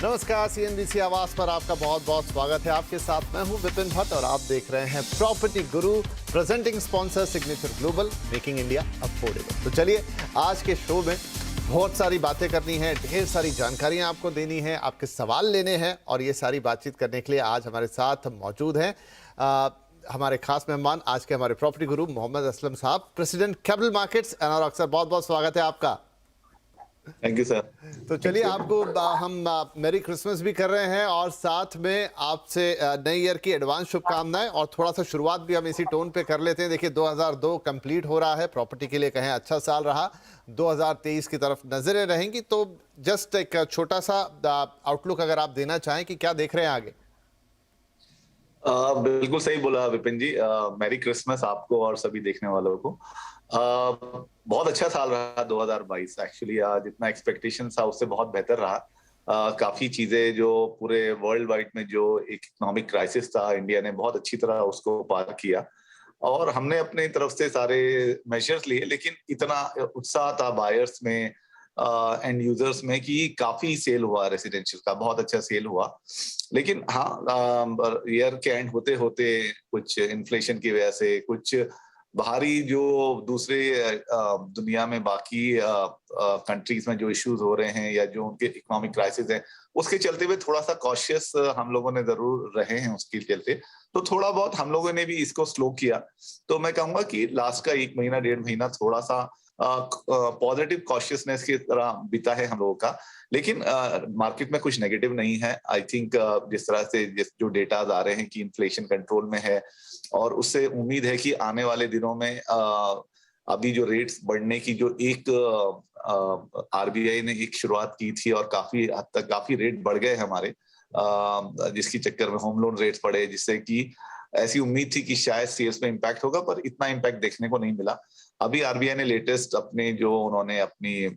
नमस्कार, सीएनबीसी आवाज पर आपका बहुत बहुत स्वागत है। आपके साथ मैं हूं विपिन भट्ट और आप देख रहे हैं प्रॉपर्टी गुरु, presenting sponsor signature global, making India affordable. तो चलिए, आज के शो में बहुत सारी बातें करनी है, ढेर सारी जानकारियां आपको देनी है, आपके सवाल लेने हैं और ये सारी बातचीत करने के लिए आज हमारे साथ मौजूद हैं हमारे खास मेहमान, आज के हमारे प्रॉपर्टी गुरु मोहम्मद असलम साहब, प्रेसिडेंट कैपिटल मार्केट्स एनआरऑक्स। सर, बहुत बहुत स्वागत है आपका। Thank you sir. तो चलिए, आपको हम मेरी क्रिसमस भी कर रहे हैं और साथ में आपसे नई ईयर की एडवांस शुभकामनाएं, और थोड़ा सा शुरुआत भी हम इसी टोन पे कर लेते हैं। देखिए, 2002 कंप्लीट हो रहा है, प्रॉपर्टी के लिए कहें अच्छा साल रहा। 2023 की तरफ नजरें रहेंगी, तो जस्ट एक छोटा सा आउटलुक अगर आप देना चाहें कि क्या देख रहे हैं आगे। बिल्कुल सही बोला विपिन जी। मैरी क्रिसमस आपको और सभी देखने वालों को। बहुत अच्छा साल रहा 2022। एक्चुअली जितना एक्सपेक्टेशन था उससे बहुत बेहतर रहा। काफी चीजें जो पूरे वर्ल्ड वाइड में जो एक इकोनॉमिक क्राइसिस था, इंडिया ने बहुत अच्छी तरह उसको पार किया और हमने अपने तरफ से सारे मेजर्स लिए। लेकिन इतना उत्साह था बायर्स में, एंड यूजर्स में, कि काफी सेल हुआ, रेसिडेंशियल का बहुत अच्छा सेल हुआ। लेकिन हाँ, ईयर के एंड होते होते कुछ इन्फ्लेशन की वजह से, कुछ बाहरी जो दूसरे दुनिया में बाकी कंट्रीज में जो इश्यूज हो रहे हैं या जो उनके इकोनॉमिक क्राइसिस है, उसके चलते हुए थोड़ा सा कॉशियस हम लोगों ने जरूर रहे हैं उसके चलते। तो थोड़ा बहुत हम लोगों ने भी इसको स्लो किया। तो मैं कहूंगा कि लास्ट का 1 महीना 1.5 महीना थोड़ा सा पॉजिटिव कॉशियसनेस की तरह बीता है हम लोगों का। लेकिन मार्केट में कुछ नेगेटिव नहीं है। आई थिंक जिस तरह से जो डेटा आ रहे हैं कि इन्फ्लेशन कंट्रोल में है, और उससे उम्मीद है कि आने वाले दिनों में अभी जो रेट्स बढ़ने की जो एक आरबीआई ने एक शुरुआत की थी और काफी हद तक काफी रेट बढ़ गए हमारे, जिसकी चक्कर में होम लोन रेट्स बढ़े, जिससे कि ऐसी उम्मीद थी कि शायद सेल्स में इम्पैक्ट होगा, पर इतना इम्पैक्ट देखने को नहीं मिला। अभी आरबीआई ने लेटेस्ट अपने जो उन्होंने अपनी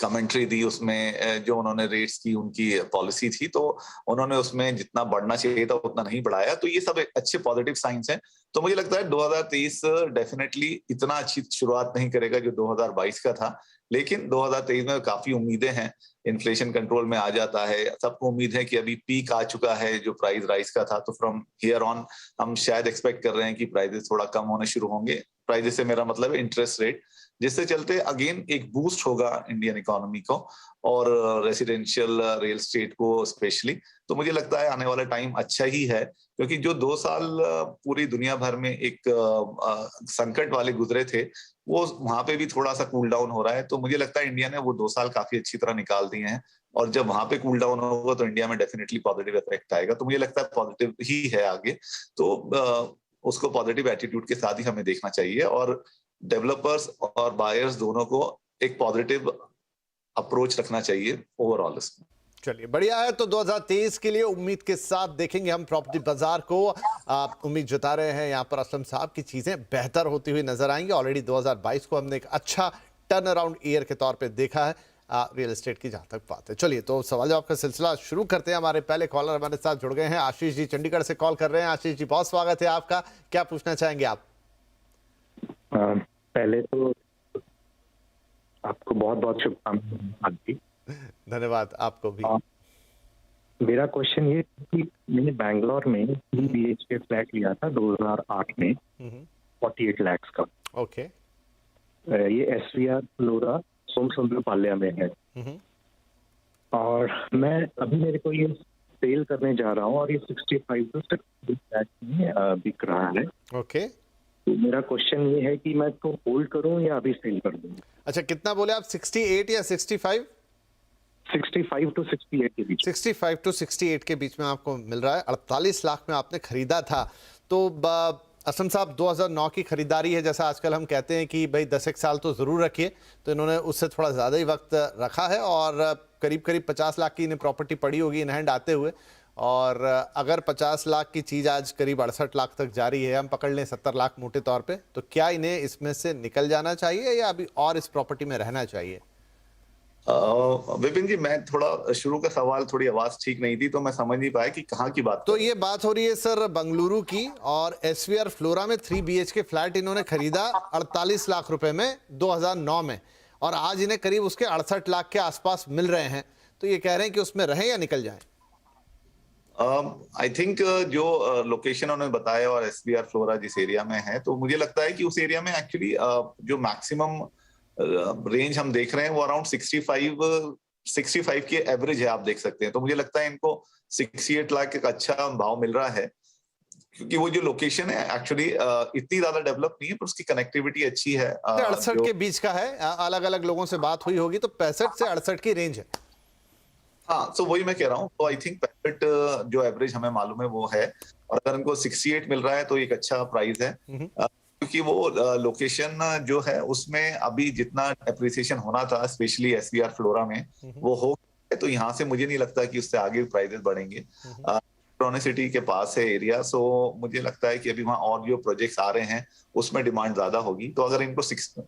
कमेंट्री दी, उसमें जो उन्होंने रेट्स की उनकी पॉलिसी थी, तो उन्होंने उसमें जितना बढ़ना चाहिए था उतना नहीं बढ़ाया। तो ये सब अच्छे पॉजिटिव साइंस हैं। तो मुझे लगता है 2023 डेफिनेटली इतना अच्छी शुरुआत नहीं करेगा जो 2022 का था, लेकिन 2023 में काफी उम्मीदें हैं। इन्फ्लेशन कंट्रोल में आ जाता है, सबको उम्मीद है कि अभी पीक आ चुका है जो प्राइस राइज का था। तो फ्रॉम हियर ऑन हम शायद एक्सपेक्ट कर रहे हैं कि प्राइसेस थोड़ा कम होने शुरू होंगे। प्राइसेस से मेरा मतलब है इंटरेस्ट रेट, जिससे चलते अगेन एक बूस्ट होगा इंडियन इकोनॉमी को और रेसिडेंशियल रियल स्टेट को स्पेशली। तो मुझे लगता है आने वाला टाइम अच्छा ही है, क्योंकि जो 2 साल पूरी दुनिया भर में एक संकट वाले गुजरे थे, वो वहां पे भी थोड़ा सा कूल डाउन हो रहा है। तो मुझे लगता है इंडिया ने वो 2 साल काफी अच्छी तरह निकाल दिए हैं, और जब वहां पे कूल डाउन होगा तो इंडिया में डेफिनेटली पॉजिटिव इफेक्ट आएगा। तो मुझे लगता है पॉजिटिव ही है आगे। तो उसको पॉजिटिव एटीट्यूड के साथ ही हमें देखना चाहिए, और डेवलपर्स और बायर्स दोनों को एक पॉजिटिव अप्रोच रखना चाहिए ओवरऑल इसमें। चलिए, बढ़िया है। तो 2023 के लिए उम्मीद के साथ देखेंगे हम प्रॉपर्टी बाजार को। उम्मीद जता रहे हैं यहाँ पर असलम साहब की चीजें बेहतर होती हुई नजर आएंगी। ऑलरेडी 2022 को हमने एक अच्छा टर्न अराउंड ईयर के तौर पे देखा है रियल एस्टेट की, जहां तक बात है। चलिए, तो सवाल जवाब का सिलसिला शुरू करते हैं। हमारे पहले कॉलर हमारे साथ जुड़ गए हैं, आशीष जी चंडीगढ़ से कॉल कर रहे हैं। आशीष जी, बहुत स्वागत है आपका। क्या पूछना चाहेंगे आप? पहले तो आपको बहुत बहुत शुभकामनाएं। धन्यवाद, आपको भी। मेरा क्वेश्चन ये कि मैंने बैंगलोर में 3 BHK फ्लैट लिया था 2008 में 48 लाख का। ओके। ये SVR फ्लोरा सोमसुंदरपाल्या में है, और मैं अभी मेरे को ये सेल करने जा रहा हूँ और ये 65 to 60 लाख में बिक रहा है। ओके। तो मेरा क्वेश्चन ये है कि मैं इसको होल्ड करूं या अभी सेल कर दूं? अच्छा, कितना बोले आप, 68 या 65? 65 to 68 के बीच। 65 to 68 के बीच में आपको मिल रहा है। 48 लाख में आपने खरीदा था। तो असम साहब, 2009 की खरीदारी है, जैसा आजकल हम कहते हैं कि भाई 10 एक साल तो ज़रूर रखिए, तो इन्होंने उससे थोड़ा ज़्यादा ही वक्त रखा है और करीब करीब 50 लाख की इन्हें प्रॉपर्टी पड़ी होगी इन हैंड आते हुए। और अगर 50 लाख की चीज़ आज करीब 68 लाख तक जा रही है, हम पकड़ लें 70 लाख मोटे तौर पे, तो क्या इन्हें इसमें से निकल जाना चाहिए या अभी और इस प्रॉपर्टी में रहना चाहिए? विपिन जी, मैं थोड़ा शुरू का सवाल, थोड़ी आवाज ठीक नहीं थी तो मैं समझ नहीं पाया कि कहाँ की बात। तो ये बात हो रही है सर बंगलुरु की, और SVR फ्लोरा में 3 BHK फ्लैट इन्होंने खरीदा 48 लाख रुपए में 2009 में, और आज इन्हें करीब उसके 68 लाख के आसपास मिल रहे हैं। तो ये कह रहे हैं कि उसमें रहें या निकल जाएं? आई थिंक जो लोकेशन उन्होंने बताया और एसबीआर फ्लोरा जिस एरिया में है, तो मुझे लगता है कि उस एरिया में एक्चुअली जो मैक्सिमम रेंज हम देख रहे हैं वो अराउंड 65 के एवरेज है, आप देख सकते हैं। तो मुझे लगता है इनको 68 लाख एक अच्छा भाव मिल रहा है, क्योंकि वो जो लोकेशन है एक्चुअली इतनी ज्यादा डेवलप नहीं है, पर उसकी कनेक्टिविटी अच्छी है। 68 के बीच का है, अलग अलग लोगों से बात हुई होगी, तो 65 से 68 की रेंज है। हाँ, तो वही मैं कह रहा हूँ। तो आई थिंक 65 जो एवरेज हमें मालूम है वो है, और अगर उनको 68 मिल रहा है तो एक अच्छा प्राइस है। क्योंकि वो लोकेशन जो है उसमें अभी जितना अप्रिसिएशन होना था स्पेशली एसबीआर फ्लोरा में वो हो गया है, तो यहाँ से मुझे नहीं लगता कि उससे आगे प्राइसेस बढ़ेंगे। सिटी के पास है एरिया, सो मुझे लगता है कि अभी वहाँ और जो प्रोजेक्ट्स आ रहे हैं उसमें डिमांड ज्यादा होगी। तो अगर इनको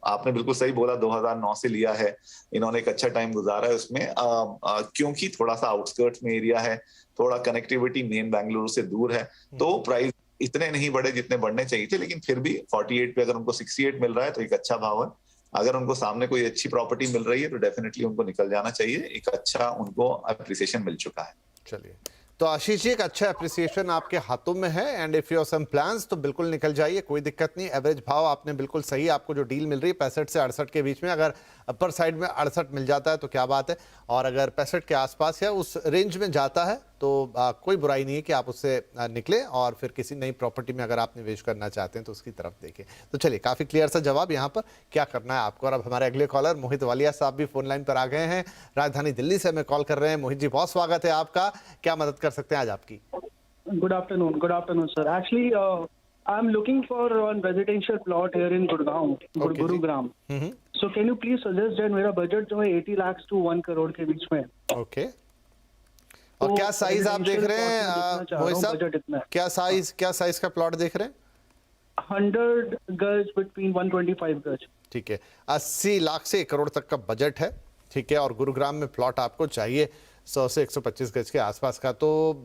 आपने बिल्कुल सही बोला, 2009 से लिया है, इन्होंने एक अच्छा टाइम गुजारा है उसमें, क्योंकि थोड़ा सा आउटस्कर्ट्स में एरिया है, थोड़ा कनेक्टिविटी मेन बेंगलुरु से दूर है, तो प्राइस इतने नहीं बढ़े जितने बढ़ने चाहिए थे। लेकिन फिर भी 48 पे अगर उनको 68 मिल रहा है तो एक अच्छा भाव है। अगर उनको सामने कोई अच्छी प्रॉपर्टी मिल रही है तो डेफिनेटली उनको निकल जाना चाहिए, एक अच्छा उनको अप्रिसिएशन मिल चुका है। चलिए, तो आशीष जी, एक अच्छा अप्रिसिएशन आपके हाथों में है, and if you some plans तो बिल्कुल निकल जाइए, कोई दिक्कत नहीं। एवरेज भाव आपने बिल्कुल सही, आपको जो डील मिल रही है 65 से 68 के बीच में, अगर अपर साइड में 68 मिल जाता है तो क्या बात है, और अगर 65 के आसपास या उस रेंज में जाता है तो कोई बुराई नहीं है कि आप उससे निकलें और फिर किसी नई प्रॉपर्टी में अगर आप निवेश करना चाहते हैं तो उसकी तरफ देखें। तो चलिए, काफ़ी क्लियर सा जवाब यहाँ पर क्या करना है आपको। और अब हमारे अगले कॉलर मोहित वालिया साहब भी फोन लाइन पर आ गए हैं, राजधानी दिल्ली से हमें कॉल कर रहे हैं। मोहित जी, बहुत स्वागत है आपका, क्या मदद कर सकते हैं आज आपकी? Good afternoon, sir. Actually, I'm looking for one residential plot here in Gurgaon, Okay, Gurugram. So can you please suggest that मेरा बजट जो है 80 लाख to 1 करोड़ के बीच में। ओके, और क्या साइज आप देख रहे हैं मोहित साहब? बजट इतना है, क्या साइज का प्लॉट देख रहे हैं? 100 गज between 125 गज। ठीक है, 80 लाख से 1 करोड़ तक का बजट है, ठीक है, और गुरुग्राम में प्लॉट आपको चाहिए 100 से 125 गज के आसपास का। तो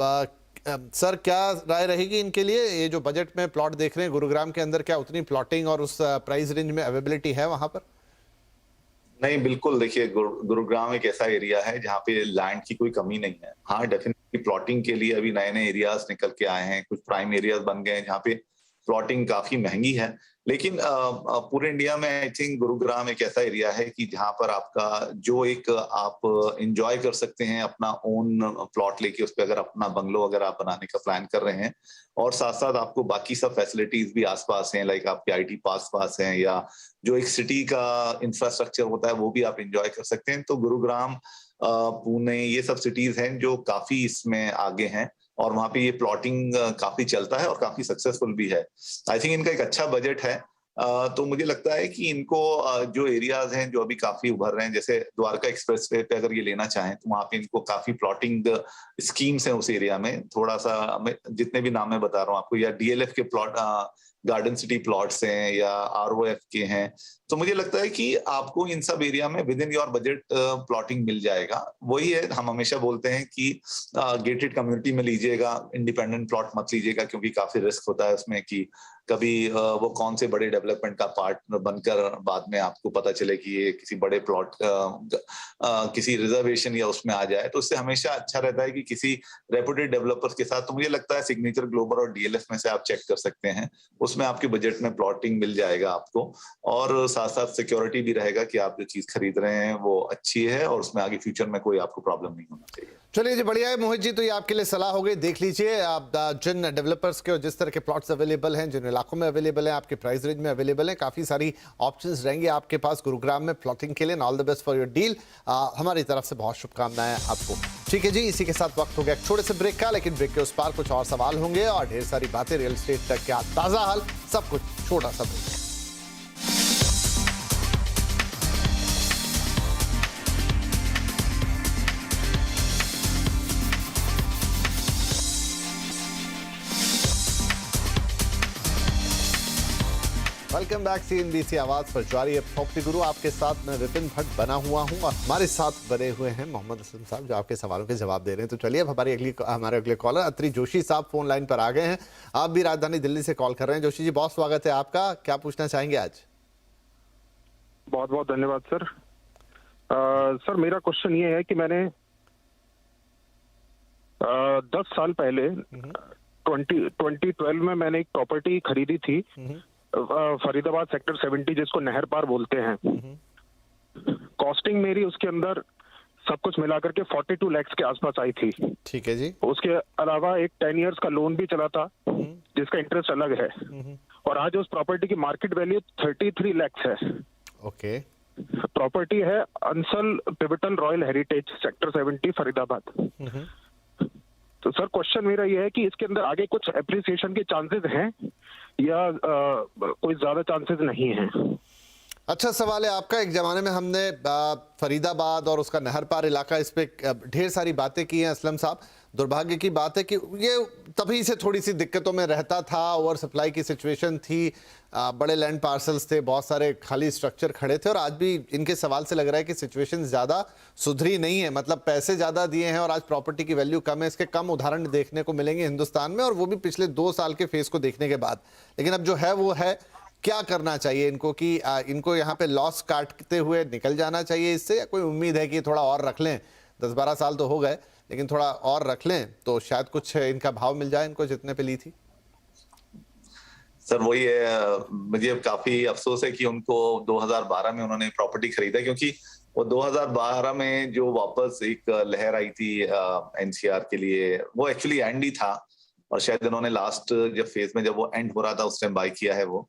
सर, क्या राय रहेगी इनके लिए? ये जो बजट में प्लॉट देख रहे हैं गुरुग्राम के अंदर, क्या उतनी प्लॉटिंग और उस प्राइस रेंज में अवेलेबिलिटी है वहां पर? नहीं, बिल्कुल। देखिए, गुरुग्राम एक ऐसा एरिया है जहाँ पे लैंड की कोई कमी नहीं है। हाँ, डेफिनेटली प्लॉटिंग के लिए अभी नए नए एरियाज निकल के आए हैं, कुछ प्राइम एरियाज बन गए हैं जहाँ पे प्लॉटिंग काफी महंगी है। लेकिन पूरे इंडिया में आई थिंक गुरुग्राम एक ऐसा एरिया है कि जहाँ पर आपका जो एक आप एंजॉय कर सकते हैं अपना ओन प्लॉट लेके, उस पर अगर अपना बंगलो अगर आप बनाने का प्लान कर रहे हैं, और साथ साथ आपको बाकी सब फैसिलिटीज भी आसपास हैं, लाइक आपके आईटी पास हैं, या जो एक सिटी का इंफ्रास्ट्रक्चर होता है वो भी आप एंजॉय कर सकते हैं। तो गुरुग्राम, पुणे, ये सब सिटीज हैं जो काफी इसमें आगे हैं, और वहां पे ये प्लॉटिंग काफी चलता है और काफी सक्सेसफुल भी है। आई थिंक इनका एक अच्छा बजट है। तो मुझे लगता है कि इनको जो एरियाज हैं जो अभी काफी उभर रहे हैं, जैसे द्वारका एक्सप्रेस वे पे अगर ये लेना चाहें तो वहां पे इनको काफी प्लॉटिंग स्कीम्स हैं उस एरिया में। थोड़ा सा जितने भी नाम मैं बता रहा हूँ आपको, या डीएलएफ के प्लॉट, गार्डन सिटी प्लॉट्स हैं, या आरओएफ के हैं, तो मुझे लगता है कि आपको इन सब एरिया में within your budget plotting मिल जाएगा। वही है, हम हमेशा बोलते हैं कि गेटेड कम्युनिटी में लीजिएगा, इंडिपेंडेंट प्लॉट मत लीजिएगा, क्योंकि काफी रिस्क होता है उसमें कि कभी वो कौन से बड़े डेवलपमेंट का पार्ट बनकर बाद में आपको पता चले कि ये किसी बड़े प्लॉट किसी रिजर्वेशन या उसमें आ जाए। तो उससे हमेशा अच्छा रहता है कि किसी रेपुटेड डेवलपर्स के साथ, तो मुझे लगता है सिग्नेचर ग्लोबल और डीएलएफ में से आप चेक कर सकते हैं, उसमें आपके बजट में प्लॉटिंग मिल जाएगा आपको, और साथ साथ सिक्योरिटी भी रहेगा कि आप जो चीज खरीद रहे हैं वो अच्छी है और उसमें आगे फ्यूचर में कोई आपको प्रॉब्लम नहीं होना चाहिए। चलिए जी, बढ़िया है मोहित जी, तो ये आपके लिए सलाह हो गई। देख लीजिए आप जिन डेवलपर्स के और जिस तरह के प्लॉट्स अवेलेबल हैं, जिन इलाकों में अवेलेबल हैं, आपके प्राइस रेंज में अवेलेबल हैं, काफ़ी सारी ऑप्शंस रहेंगे आपके पास गुरुग्राम में प्लॉटिंग के लिए। All the best for your deal, हमारी तरफ से बहुत शुभकामनाएं आपको। ठीक है जी, इसी के साथ वक्त हो गया छोटे से ब्रेक का, लेकिन ब्रेक के उस पार कुछ और सवाल होंगे और ढेर सारी बातें, रियल एस्टेट तक क्या ताज़ा हाल, सब कुछ छोटा सा ब्रेक। वेलकम बैक, CNBC आवाज पर जारी है प्रॉपर्टी गुरु। आपके साथ मैं विपिन भट्ट बना हुआ हूं और हमारे साथ बने हुए हैं मोहम्मद असलम साहब, जो आपके सवालों के जवाब दे रहे हैं। तो चलिए, अब हमारे अगले कॉलर अत्री जोशी साहब फोन लाइन पर आ गए हैं। आप भी राजधानी दिल्ली से कॉल कर रहे हैं। जोशी जी, बहुत स्वागत है आपका, क्या पूछना चाहेंगे आज? बहुत बहुत धन्यवाद सर। सर, मेरा क्वेश्चन ये है कि मैंने 10 साल पहले 2012 में मैंने एक प्रॉपर्टी खरीदी थी, फरीदाबाद सेक्टर 70, जिसको नहर पार बोलते हैं। कॉस्टिंग मेरी उसके अंदर सब कुछ मिलाकर के 42 लाख के आसपास आई थी। ठीक है जी। उसके अलावा एक 10 इयर्स का लोन भी चला था, जिसका इंटरेस्ट अलग है। और आज उस प्रॉपर्टी की मार्केट वैल्यू 33 लाख है। ओके। प्रॉपर्टी है Ansal pivotal royal heritage sector 70 Faridabad. तो सर क्वेश्चन मेरा ये है कि इसके अंदर आगे कुछ एप्रिसिएशन के चांसेस हैं या कोई ज्यादा चांसेस नहीं हैं? अच्छा सवाल है आपका। एक जमाने में हमने फरीदाबाद और उसका नहर पार इलाका, इस पे ढेर सारी बातें की हैं असलम साहब। दुर्भाग्य की बात है कि ये तभी से थोड़ी सी दिक्कतों में रहता था। ओवर सप्लाई की सिचुएशन थी, बड़े लैंड पार्सल्स थे, बहुत सारे खाली स्ट्रक्चर खड़े थे। और आज भी इनके सवाल से लग रहा है कि सिचुएशन ज़्यादा सुधरी नहीं है। मतलब पैसे ज़्यादा दिए हैं और आज प्रॉपर्टी की वैल्यू कम है। इसके कम उदाहरण देखने को मिलेंगे हिंदुस्तान में, और वो भी पिछले 2 साल के फेस को देखने के बाद। लेकिन अब जो है वो है, क्या करना चाहिए इनको कि इनको यहाँ पे लॉस काटते हुए निकल जाना चाहिए इससे, या कोई उम्मीद है कि थोड़ा और रख लें? 10-12 साल तो हो गए, लेकिन थोड़ा और रख लें तो शायद कुछ इनका भाव मिल जाए इनको जितने पे ली थी। सर वही है, मुझे काफी अफसोस है कि उनको 2012 में उन्होंने प्रॉपर्टी खरीदा, क्योंकि वो 2012 में जो वापस एक लहर आई थी एनसीआर के लिए, वो एक्चुअली एंड ही था। और शायद उन्होंने लास्ट जब फेज में जब वो एंड हो रहा था उस टाइम बाय किया है वो।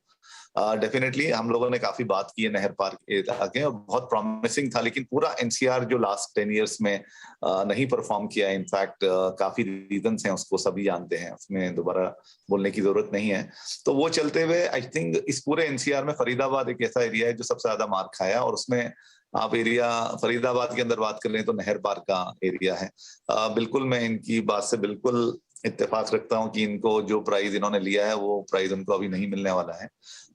डेफिनेटली हम लोगों ने काफी बात की है नहर पार के इलाके, और बहुत प्रॉमिसिंग था। लेकिन पूरा एनसीआर जो लास्ट 10 इयर्स में नहीं परफॉर्म किया। इनफैक्ट काफी रीजंस हैं, उसको सभी जानते हैं, उसमें दोबारा बोलने की जरूरत नहीं है। तो वो चलते हुए आई थिंक इस पूरे एनसीआर में फरीदाबाद एक ऐसा एरिया है जो सबसे ज्यादा मार खाया। और उसमें आप एरिया फरीदाबाद के अंदर बात कर रहे हैं तो नहर पार का एरिया है। बिल्कुल मैं इनकी बात से बिल्कुल इत्तेफाक रखता हूं कि इनको जो प्राइस इन्होंने लिया है वो प्राइस उनको अभी नहीं मिलने वाला है।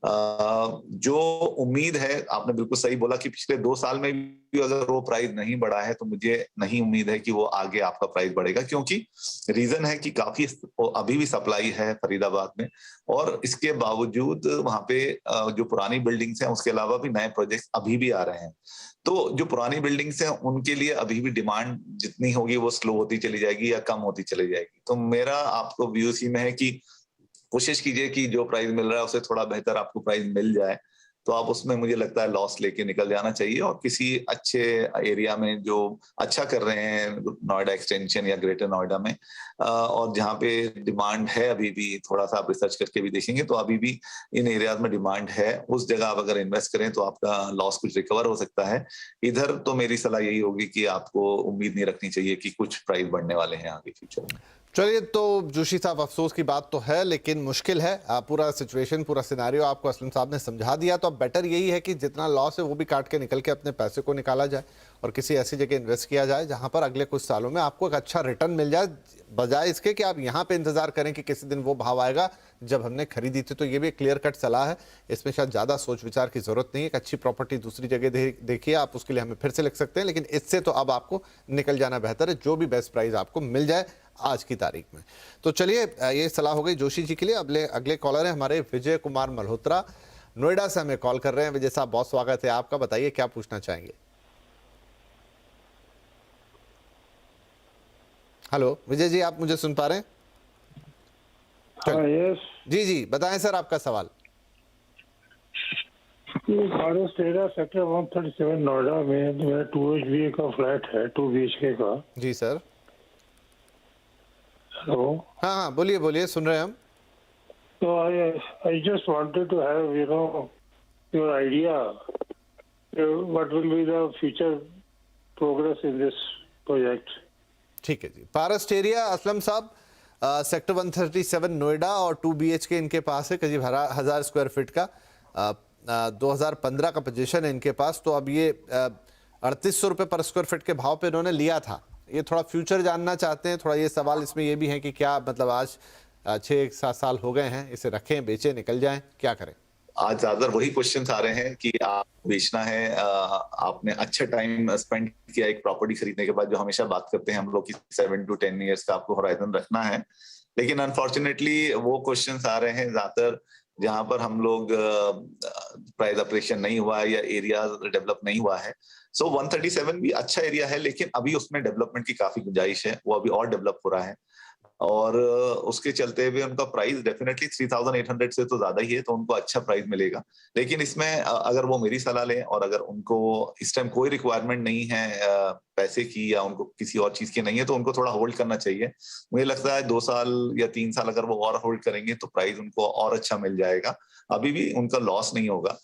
जो उम्मीद है, आपने बिल्कुल सही बोला कि पिछले 2 साल में भी अगर वो प्राइस नहीं बढ़ा है तो मुझे नहीं उम्मीद है कि वो आगे आपका प्राइस बढ़ेगा, क्योंकि रीजन है कि काफी अभी भी सप्लाई है फरीदाबाद में। और इसके बावजूद वहां पे जो पुरानी बिल्डिंग्स हैं उसके अलावा भी नए प्रोजेक्ट्स अभी भी आ रहे हैं। तो जो पुरानी बिल्डिंग्स हैं उनके लिए अभी भी डिमांड जितनी होगी वो स्लो होती चली जाएगी या कम होती चली जाएगी। तो मेरा आपको व्यू इसी में है कि कोशिश कीजिए कि जो प्राइस मिल रहा है उसे थोड़ा बेहतर आपको प्राइस मिल जाए, तो आप उसमें मुझे लगता है लॉस लेके निकल जाना चाहिए। और किसी अच्छे एरिया में जो अच्छा कर रहे हैं, नोएडा एक्सटेंशन या ग्रेटर नोएडा में, और जहाँ पे डिमांड है अभी भी, थोड़ा सा आप रिसर्च करके भी देखेंगे तो अभी भी इन एरियाज में डिमांड है, उस जगह आप अगर इन्वेस्ट करें तो आपका लॉस कुछ रिकवर हो सकता है। इधर तो मेरी सलाह यही होगी कि आपको उम्मीद नहीं रखनी चाहिए कि कुछ प्राइस बढ़ने वाले हैं आगे फ्यूचर में। चलिए, तो जोशी साहब अफसोस की बात तो है, लेकिन मुश्किल है। पूरा सिचुएशन, पूरा सिनारियो आपको असलम साहब ने समझा दिया। तो अब बेटर यही है कि जितना लॉस है वो भी काट के निकल के अपने पैसे को निकाला जाए और किसी ऐसी जगह इन्वेस्ट किया जाए जहां पर अगले कुछ सालों में आपको एक अच्छा रिटर्न मिल जाए, बजाय इसके कि आप यहाँ पे इंतजार करें कि किसी दिन वो भाव आएगा जब हमने खरीदी थी। तो ये भी एक क्लियर कट सलाह है, इसमें शायद ज़्यादा सोच विचार की जरूरत नहीं है। एक अच्छी प्रॉपर्टी दूसरी जगह देखिए, आप उसके लिए हमें फिर से लिख सकते हैं, लेकिन इससे तो अब आपको निकल जाना बेहतर है, जो भी बेस्ट प्राइस आपको मिल जाए आज की तारीख में। तो चलिए, ये सलाह हो गई जोशी जी के लिए। अगले कॉलर है हमारे विजय कुमार मल्होत्रा, नोएडा से हमें कॉल कर रहे हैं। विजय साहब, बहुत स्वागत है आपका, बताइए क्या पूछना चाहेंगे। हेलो विजय जी, आप मुझे सुन पा रहे हैं? यस जी जी, बताएं सर आपका सवाल। भारत तेरा सेक्टर 137 नोएडा में मेरा 2 का फ्लैट है, 2 BHK का। जी सर। हेलो। हाँ हाँ, बोलिए बोलिए, सुन रहे हैं हम। तो I just wanted to have your idea what will be the future progress in this project. ठीक है जी। पारस्ट एरिया असलम साहब, सेक्टर 137 नोएडा, और 2 BHK इनके पास है, करीब 1000 स्क्वायर फीट का। 2015 का पोजीशन है इनके पास। तो अब ये 3800 रुपये पर स्क्वायर फीट के भाव पे इन्होंने लिया था। ये थोड़ा फ्यूचर जानना चाहते हैं, थोड़ा ये सवाल इसमें ये भी है कि क्या मतलब आज 6-7 साल हो गए हैं, इसे रखें, बेचें, निकल जाएं, क्या करें? आज ज्यादा वही क्वेश्चन आ रहे हैं कि आप बेचना है, आपने अच्छा टाइम स्पेंड किया एक प्रॉपर्टी खरीदने के बाद, जो हमेशा बात करते हैं हम लोग की 7 to 10 ईयर्स का आपको होराइजन रखना है। लेकिन अनफॉर्चुनेटली वो क्वेश्चंस आ रहे हैं ज्यादातर जहां पर हम लोग प्राइस अप्रेशिएशन नहीं हुआ है या एरिया डेवलप नहीं हुआ है। सो 137 भी अच्छा एरिया है, लेकिन अभी उसमें डेवलपमेंट की काफी गुंजाइश है, वो अभी और डेवलप हो रहा है और उसके चलते हुए उनका प्राइस डेफिनेटली 3800 से तो ज्यादा ही है, तो उनको अच्छा प्राइस मिलेगा। लेकिन इसमें अगर वो मेरी सलाह लें और अगर उनको इस टाइम कोई रिक्वायरमेंट नहीं है पैसे की या उनको किसी और चीज की नहीं है, तो उनको थोड़ा होल्ड करना चाहिए। मुझे लगता है 2 साल या 3 साल अगर वो और होल्ड करेंगे तो प्राइस उनको और अच्छा मिल जाएगा, अभी भी उनका लॉस नहीं होगा।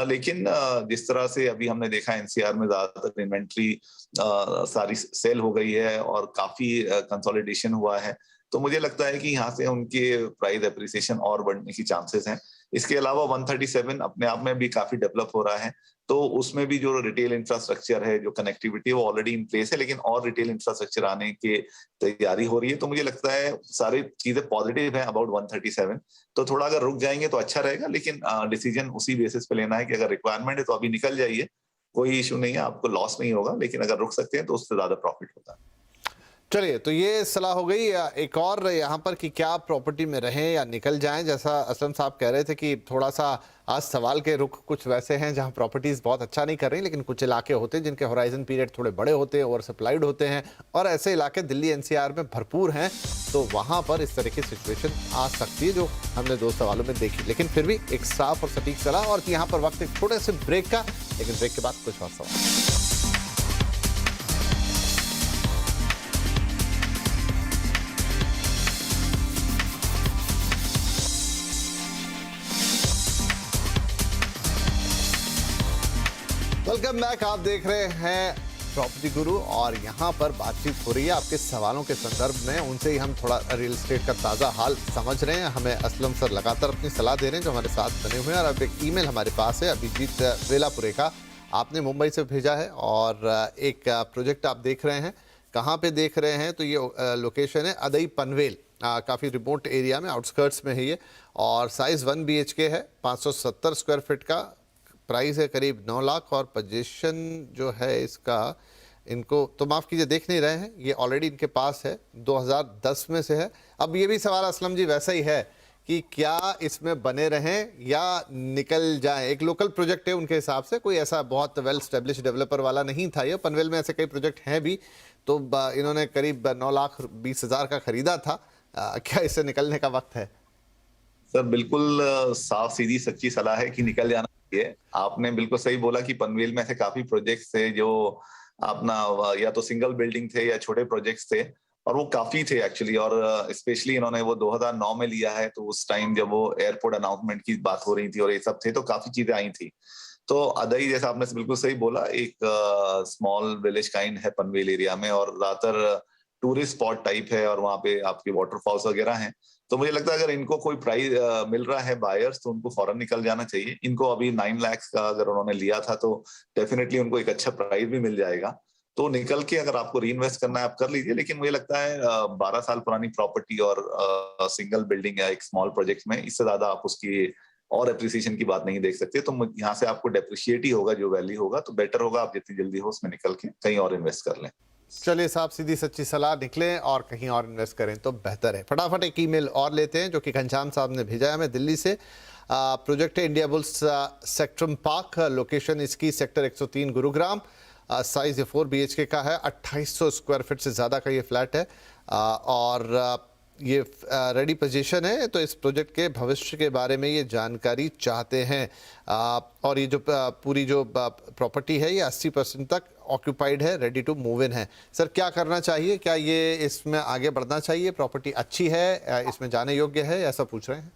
लेकिन जिस तरह से अभी हमने देखा एनसीआर में ज्यादातर इन्वेंट्री सारी सेल हो गई है और काफी कंसोलिडेशन हुआ है, तो मुझे लगता है कि यहाँ से उनके प्राइस एप्रिसिएशन और बढ़ने की चांसेस हैं। इसके अलावा 137 अपने आप में भी काफी डेवलप हो रहा है, तो उसमें भी जो रिटेल इंफ्रास्ट्रक्चर है, जो कनेक्टिविटी है, वो ऑलरेडी इन प्लेस है, लेकिन और रिटेल इंफ्रास्ट्रक्चर आने की तैयारी हो रही है। तो मुझे लगता है सारी चीजें पॉजिटिव है अबाउट 137। तो थोड़ा अगर रुक जाएंगे तो अच्छा रहेगा, लेकिन डिसीजन उसी बेसिस पे लेना है कि अगर रिक्वायरमेंट है तो अभी निकल जाइए, कोई इशू नहीं है, आपको लॉस नहीं होगा, लेकिन अगर रुक सकते हैं तो उससे ज्यादा प्रॉफिट होता है। चलिए, तो ये सलाह हो गई। एक और यहाँ पर कि क्या प्रॉपर्टी में रहें या निकल जाएं, जैसा असलम साहब कह रहे थे कि थोड़ा सा आज सवाल के रुख कुछ वैसे हैं जहाँ प्रॉपर्टीज़ बहुत अच्छा नहीं कर रही, लेकिन कुछ इलाके होते हैं जिनके होराइजन पीरियड थोड़े बड़े होते हैं, ओवर सप्लाइड होते हैं, और ऐसे इलाके दिल्ली एनसीआर में भरपूर हैं, तो वहाँ पर इस तरह की सिचुएशन आ सकती है जो हमने 2 सवालों में देखी। लेकिन फिर भी एक साफ और सटीक सलाह। और यहाँ पर वक्त एक छोटे से ब्रेक का, लेकिन ब्रेक के बाद कुछ और सवाल। Welcome back. आप देख रहे हैं प्रॉपर्टी गुरु और यहाँ पर बातचीत हो रही है आपके सवालों के संदर्भ में। उनसे ही हम थोड़ा रियल एस्टेट का ताज़ा हाल समझ रहे हैं। हमें असलम सर लगातार अपनी सलाह दे रहे हैं जो हमारे साथ बने हुए हैं। और अब एक ईमेल हमारे पास है अभिजीत वेलापुरे का, आपने मुंबई से भेजा है और एक प्रोजेक्ट आप देख रहे हैं। कहाँ पे देख रहे हैं? तो ये लोकेशन है अदई पनवेल, काफ़ी रिमोट एरिया में, आउटस्कर्ट्स में है ये, और साइज़ 1 BHK है, 570 स्क्वायर फीट का, प्राइस है करीब 9 लाख। और पोजीशन जो है इसका, इनको तो माफ़ कीजिए देख नहीं रहे हैं, ये ऑलरेडी इनके पास है, 2010 में से है। अब ये भी सवाल असलम जी वैसा ही है कि क्या इसमें बने रहें या निकल जाएं। एक लोकल प्रोजेक्ट है उनके हिसाब से, कोई ऐसा बहुत वेल स्टेब्लिश डेवलपर वाला नहीं था ये। पनवेल में ऐसे कई प्रोजेक्ट हैं भी, तो इन्होंने करीब 9,20,000 का खरीदा था। क्या इससे निकलने का वक्त है? सर बिल्कुल साफ सीधी सच्ची सलाह है कि निकल जाना चाहिए। आपने बिल्कुल सही बोला कि पनवेल में ऐसे काफी प्रोजेक्ट्स थे जो अपना या तो सिंगल बिल्डिंग थे या छोटे प्रोजेक्ट्स थे, और वो काफी थे एक्चुअली। और स्पेशली इन्होंने वो 2009 में लिया है, तो उस टाइम जब वो एयरपोर्ट अनाउंसमेंट की बात हो रही थी और ये सब थे, तो काफी चीजें आई थी। तो अदई, जैसा आपने बिल्कुल सही बोला, एक स्मॉल विलेज काइंड है पनवेल एरिया में, और ज्यादातर टूरिस्ट स्पॉट टाइप है, और वहाँ पे आपके वाटरफॉल्स वगैरह हैं। तो मुझे लगता है अगर इनको कोई प्राइस मिल रहा है बायर्स, तो उनको फौरन निकल जाना चाहिए। इनको अभी 9 लाख का अगर उन्होंने लिया था, तो डेफिनेटली उनको एक अच्छा प्राइस भी मिल जाएगा। तो निकल के अगर आपको री इन्वेस्ट करना है आप कर लीजिए, लेकिन मुझे लगता है 12 साल पुरानी प्रॉपर्टी और सिंगल बिल्डिंग या एक स्मॉल प्रोजेक्ट में इससे ज्यादा आप उसकी और एप्रिसिएशन की बात नहीं देख सकते। तो यहाँ से आपको डेप्रिशिएट ही होगा, जो वैल्यू होगा। तो बेटर होगा आप जितनी जल्दी हो उसमें निकल के कहीं और इन्वेस्ट कर लें। चलिए साहब, सीधी सच्ची सलाह, निकलें और कहीं और इन्वेस्ट करें तो बेहतर है। फटाफट एक ईमेल और लेते हैं जो कि घनश्याम साहब ने भेजा है हमें दिल्ली से। प्रोजेक्ट है इंडिया बुल्स सेक्ट्रम पार्क, लोकेशन इसकी सेक्टर 103 गुरुग्राम, साइज 4 BHK का है, 2800 स्क्वायर फीट से ज़्यादा का ये फ्लैट है, और ये रेडी पोजीशन है। तो इस प्रोजेक्ट के भविष्य के बारे में ये जानकारी चाहते हैं। और ये जो पूरी जो प्रॉपर्टी है ये 80% तक ऑक्यूपाइड है, रेडी टू मूव इन है। सर क्या करना चाहिए? क्या ये इसमें आगे बढ़ना चाहिए? प्रॉपर्टी अच्छी है, इसमें जाने योग्य है, ऐसा पूछ रहे हैं?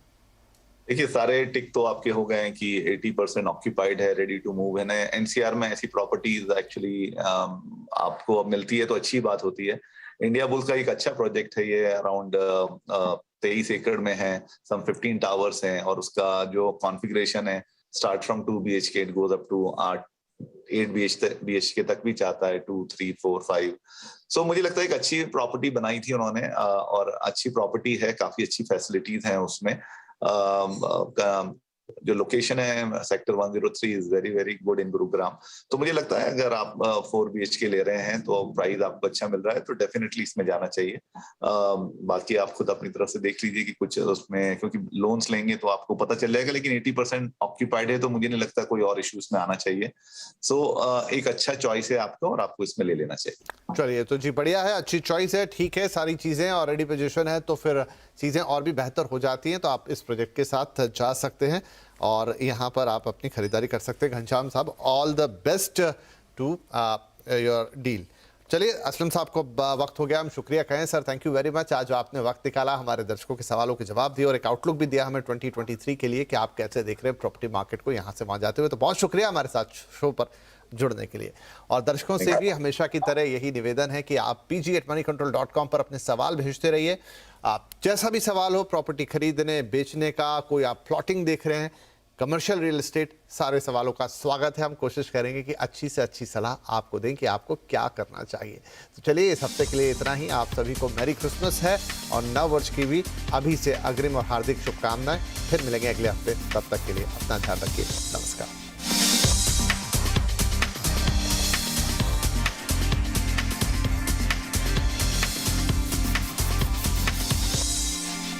देखिए, सारे टिक तो आपके हो गए हैं कि 80% ऑक्यूपाइड है, रेडी टू मूव है। एनसीआर में ऐसी प्रॉपर्टीज एक्चुअली आपको मिलती है तो अच्छी बात होती है। इंडिया बुल्स का एक अच्छा प्रोजेक्ट है ये, अराउंड 23 एकड़ में है, सम 15 टावर्स हैं, और उसका जो कॉन्फ़िगरेशन है start from 2 BHK, it goes up to 8 BHK तक भी चाहता है, 2, 3, 4, 5। सो मुझे लगता है एक अच्छी प्रॉपर्टी बनाई थी उन्होंने, और अच्छी प्रॉपर्टी है, काफी अच्छी फैसिलिटीज हैं उसमें। जो लोकेशन है sector 103 is very very good in Gurugram. तो मुझे लगता है अगर आप 4 BHK ले रहे हैं तो प्राइस आपको अच्छा मिल रहा है तो डेफिनेटली इसमें जाना चाहिए। बाकी आप खुद अपनी तरफ से देख लीजिए कि कुछ उसमें, क्योंकि लोन्स लेंगे तो आपको पता चल जाएगा, लेकिन 80% ऑक्यूपाइड है तो मुझे नहीं लगता कोई और इश्यूज में आना चाहिए। सो एक अच्छा चॉइस है आपका और आपको इसमें ले लेना चाहिए। चलिए, तो जी बढ़िया है, अच्छी चॉइस है, ठीक है, सारी चीज़ें ऑलरेडी पोजीशन है तो फिर चीज़ें और भी बेहतर हो जाती हैं। तो आप इस प्रोजेक्ट के साथ जा सकते हैं और यहाँ पर आप अपनी खरीदारी कर सकते हैं। घनश्याम साहब, all the best to your deal. चलिए, असलम साहब को वक्त हो गया, हम शुक्रिया कहें sir, thank you very much. आज आपने वक्त निकाला, हमारे दर्शकों के सवालों के जवाब दिए और एक आउटलुक भी दिया हमें 2023 के लिए कि आप कैसे देख रहे हैं प्रॉपर्टी मार्केट को यहाँ से वहाँ जाते हुए। तो बहुत शुक्रिया हमारे साथ शो पर जुड़ने के लिए। और दर्शकों से भी हमेशा की तरह यही निवेदन है कि आप pg@moneycontrol.com पर अपने सवाल भेजते रहिए। आप जैसा भी सवाल हो, प्रॉपर्टी खरीदने बेचने का, कोई आप प्लॉटिंग देख रहे हैं, कमर्शियल रियल एस्टेट, सारे सवालों का स्वागत है। हम कोशिश करेंगे कि अच्छी से अच्छी सलाह आपको दें कि आपको क्या करना चाहिए। तो चलिए, इस हफ्ते के लिए इतना ही। आप सभी को मैरी क्रिसमस है और नव वर्ष की भी अभी से अग्रिम और हार्दिक शुभकामनाएं। फिर मिलेंगे अगले हफ्ते, तब तक के लिए अपना ध्यान रखिए। नमस्कार।